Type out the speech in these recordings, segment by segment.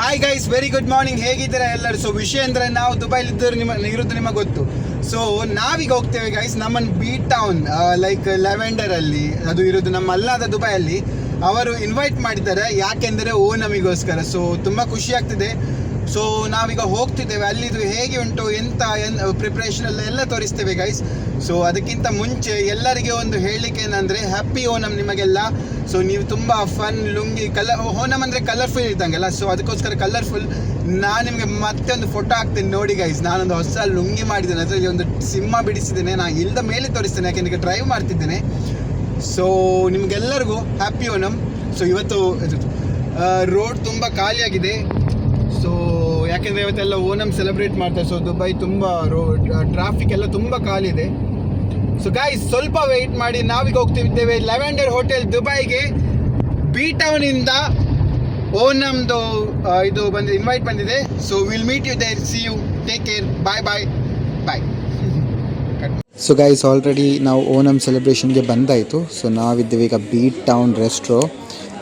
Hi guys, very good morning. ಹೇಗಿದ್ದೀರಾ ಎಲ್ಲರೂ? So ವಿಷಯ ಅಂದರೆ ನಾವು ದುಬೈಲಿದ್ದರು ಇರೋದು ನಿಮಗೆ ಗೊತ್ತು. ಸೊ ನಾವೀಗ ಹೋಗ್ತೇವೆ ಗೈಸ್ ನಮ್ಮನ್ನು ಬಿ ಟೌನ್ ಲೈಕ್ ಲ್ಯಾವೆಂಡರಲ್ಲಿ ಅದು ಇರೋದು ನಮ್ಮ ಅಲ್ಲಾದ ದುಬೈಯಲ್ಲಿ. ಅವರು ಇನ್ವೈಟ್ ಮಾಡಿದ್ದಾರೆ ಯಾಕೆಂದರೆ ಓಣಮಿಗೋಸ್ಕರ. ಸೊ ತುಂಬ ಖುಷಿ ಆಗ್ತಿದೆ. ಸೊ ನಾವೀಗ ಹೋಗ್ತಿದ್ದೇವೆ. ಅಲ್ಲಿದು ಹೇಗೆ ಉಂಟು ಎಂತ ಪ್ರಿಪ್ರೇಷನ್ ಎಲ್ಲ ತೋರಿಸ್ತೇವೆ ಗೈಸ್. ಸೊ ಅದಕ್ಕಿಂತ ಮುಂಚೆ ಎಲ್ಲರಿಗೆ ಒಂದು ಹೇಳಲಿಕ್ಕೆ ಏನಂದರೆ ಹ್ಯಾಪಿ ಓಣಂ ನಿಮಗೆಲ್ಲ. ಸೊ ನೀವು ತುಂಬ ಫನ್ ಲುಂಗಿ ಓಣಂ ಅಂದರೆ ಕಲರ್ಫುಲ್ ಇದ್ದಂಗೆಲ್ಲ. ಸೊ ಅದಕ್ಕೋಸ್ಕರ ಕಲರ್ಫುಲ್ ನಾನು ನಿಮಗೆ ಮತ್ತೆ ಒಂದು ಫೋಟೋ ಹಾಕ್ತೇನೆ ನೋಡಿ ಗೈಸ್. ನಾನೊಂದು ಹೊಸ ಲುಂಗಿ ಮಾಡಿದ್ದೇನೆ, ಅದರಲ್ಲಿ ಒಂದು ಸಿಂಹ ಬಿಡಿಸಿದ್ದೇನೆ. ನಾನು ಇಲ್ಲದ ಮೇಲೆ ತೋರಿಸ್ತೇನೆ ಯಾಕೆಂದರೆ ಡ್ರೈವ್ ಮಾಡ್ತಿದ್ದೇನೆ. ಸೊ ನಿಮಗೆಲ್ಲರಿಗೂ ಹ್ಯಾಪಿ ಓಣಂ. ಸೊ ಇವತ್ತು ರೋಡ್ ತುಂಬ ಖಾಲಿಯಾಗಿದೆ. ಸೊ ಯಾಕೆಂದರೆ ಇವತ್ತೆಲ್ಲ ಓಣಂ ಸೆಲೆಬ್ರೇಟ್ ಮಾಡ್ತಾರೆ. ಸೊ ದುಬೈ ತುಂಬ ಟ್ರಾಫಿಕ್ ಎಲ್ಲ ತುಂಬ ಖಾಲಿ ಇದೆ. ಸೊ ಗೈಸ್ ಸ್ವಲ್ಪ ವೆಯ್ಟ್ ಮಾಡಿ, ನಾವೀಗ ಹೋಗ್ತಿದ್ದೇವೆ ಲ್ಯಾವೆಂಡರ್ ಹೋಟೆಲ್ ದುಬೈಗೆ. ಬಿ ಟೌನಿಂದ ಓಣಂದು ಇದು ಇನ್ವೈಟ್ ಬಂದಿದೆ. So will meet you there. See you, take care, bye bye bye. So guys already ನಾವು ಓಣಂ ಸೆಲೆಬ್ರೇಷನ್ಗೆ ಬಂದಾಯಿತು. ಸೊ ನಾವಿದ್ದೇವೆ ಈಗ ಬಿ ಟೌನ್ ರೆಸ್ಟ್ರೋ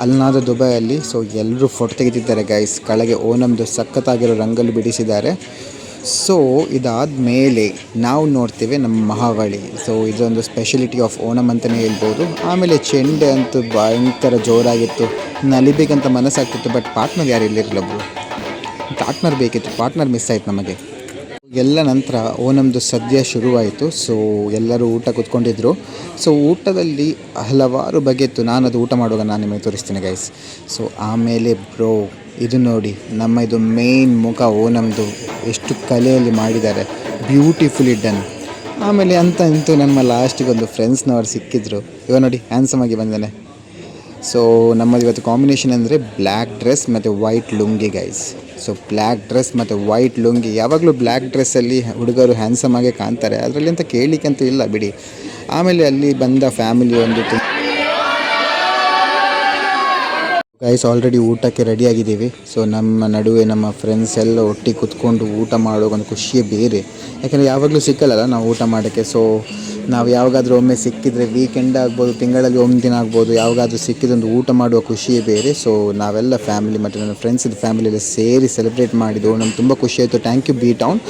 ಅಲ್ನಾದ ದುಬೈಯಲ್ಲಿ. ಸೊ ಎಲ್ಲರೂ ಫೋಟೋ ತೆಗೆದಿದ್ದಾರೆ ಗೈಸ್. ಕೆಳಗೆ ಓಣಂದು ಸಖತ್ತಾಗಿರೋ ರಂಗಲ್ಲಿ ಬಿಡಿಸಿದ್ದಾರೆ. ಸೊ ಇದಾದ ಮೇಲೆ ನಾವು ನೋಡ್ತೇವೆ ನಮ್ಮ ಮಹಾವಳಿ. ಸೊ ಇದೊಂದು ಸ್ಪೆಷಲಿಟಿ ಆಫ್ ಓಣಂ ಅಂತಲೇ ಹೇಳ್ಬೋದು. ಆಮೇಲೆ ಚೆಂಡೆ ಅಂತೂ ಭಯಂಕರ ಜೋರಾಗಿತ್ತು. ನಲಿಬೇಕಂತ ಮನಸ್ಸಾಗ್ತಿತ್ತು, ಬಟ್ ಪಾರ್ಟ್ನರ್ ಯಾರು ಇಲ್ಲಿರಲೊಬ್ರು. ಪಾರ್ಟ್ನರ್ ಬೇಕಿತ್ತು, ಪಾರ್ಟ್ನರ್ ಮಿಸ್ ಆಯಿತು ನಮಗೆ. ಎಲ್ಲ ನಂತರ ಓಣಂದು ಸದ್ಯ ಶುರುವಾಯಿತು. ಸೊ ಎಲ್ಲರೂ ಊಟ ಕೂತ್ಕೊಂಡಿದ್ರು. ಸೊ ಊಟದಲ್ಲಿ ಹಲವಾರು ಬಗೆಯಿತ್ತು. ನಾನು ಅದು ಊಟ ಮಾಡುವಾಗ ನಾನು ನಿಮಗೆ ತೋರಿಸ್ತೀನಿ ಗೈಸ್. ಸೊ ಆಮೇಲೆ ಬ್ರೋ ಇದು ನೋಡಿ, ನಮ್ಮ ಇದು ಮೇನ್ ಮುಖ ಓಣಂದು ಎಷ್ಟು ಕಲೆಯಲ್ಲಿ ಮಾಡಿದ್ದಾರೆ, ಬ್ಯೂಟಿಫುಲಿ ಡನ್. ಆಮೇಲೆ ಅಂತೂ ನಮ್ಮ ಲಾಸ್ಟಿಗೆ ಒಂದು ಫ್ರೆಂಡ್ಸ್ನವರು ಸಿಕ್ಕಿದ್ರು. ಇವ ನೋಡಿ ಹ್ಯಾಂಡ್ಸಮ್ ಆಗಿ ಬಂದಾನೆ. ಸೊ ನಮ್ಮದು ಇವತ್ತು ಕಾಂಬಿನೇಷನ್ ಅಂದರೆ ಬ್ಲ್ಯಾಕ್ ಡ್ರೆಸ್ ಮತ್ತು white lungi guys. So black dress ಮತ್ತು ವೈಟ್ ಲುಂಗಿ. ಯಾವಾಗಲೂ ಬ್ಲ್ಯಾಕ್ ಡ್ರೆಸ್ಸಲ್ಲಿ ಹುಡುಗರು ಹ್ಯಾಂಡ್ಸಮ್ ಆಗೇ ಕಾಣ್ತಾರೆ, ಅದರಲ್ಲಿ ಅಂತ ಕೇಳಲಿಕ್ಕಂತೂ ಇಲ್ಲ ಬಿಡಿ. ಆಮೇಲೆ ಅಲ್ಲಿ ಬಂದ ಫ್ಯಾಮಿಲಿ ಒಂದು ಗೈಸ್ ಆಲ್ರೆಡಿ ಊಟಕ್ಕೆ ರೆಡಿಯಾಗಿದ್ದೀವಿ. ಸೊ ನಮ್ಮ ನಡುವೆ ನಮ್ಮ ಫ್ರೆಂಡ್ಸ್ ಎಲ್ಲ ಒಟ್ಟಿಗೆ ಕೂತ್ಕೊಂಡು ಊಟ ಮಾಡೋ ಒಂದು ಖುಷಿಯೇ ಬೇರೆ. ಯಾಕೆಂದರೆ ಯಾವಾಗಲೂ ಸಿಕ್ಕಲ್ಲ ನಾವು ಊಟ ಮಾಡೋಕ್ಕೆ. ಸೊ ನಾವು ಯಾವಾಗಾದರೂ ಒಮ್ಮೆ ಸಿಕ್ಕಿದರೆ, ವೀಕೆಂಡ್ ಆಗ್ಬೋದು, ತಿಂಗಳಲ್ಲಿ ಒಂದು ದಿನ ಆಗ್ಬೋದು, ಯಾವಾಗಾದರೂ ಸಿಕ್ಕಿದೊಂದು ಊಟ ಮಾಡುವ ಖುಷಿಯೇ ಬೇರೆ. ಸೊ ನಾವೆಲ್ಲ ಫ್ಯಾಮಿಲಿ ಮತ್ತು ನನ್ನ ಫ್ರೆಂಡ್ಸಿದ ಫ್ಯಾಮಿಲಿಯೆಲ್ಲ ಸೇರಿ ಸೆಲೆಬ್ರೇಟ್ ಮಾಡಿದ್ದು ನಮ್ಗೆ ತುಂಬ ಖುಷಿ ಆಯಿತು. Thank you B town.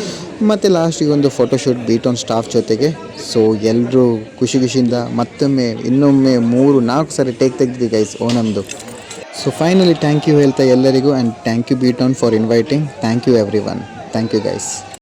ಮತ್ತು ಲಾಸ್ಟಿಗೆ ಒಂದು ಫೋಟೋಶೂಟ್ ಬಿ ಟೌನ್ ಸ್ಟಾಫ್ ಜೊತೆಗೆ. ಸೊ ಎಲ್ಲರೂ ಖುಷಿಯಿಂದ ಮತ್ತೊಮ್ಮೆ ಇನ್ನೊಮ್ಮೆ 3-4 ಸರಿ ತೆಗೆದಿದ್ವಿ ಗೈಸ್ ಓಣಂದು. ಸೊ ಫೈನಲಿ ಥ್ಯಾಂಕ್ ಯು ಹೇಳ್ತಾ ಎಲ್ಲರಿಗೂ, and thank you B town for inviting. Thank you everyone. Thank you guys.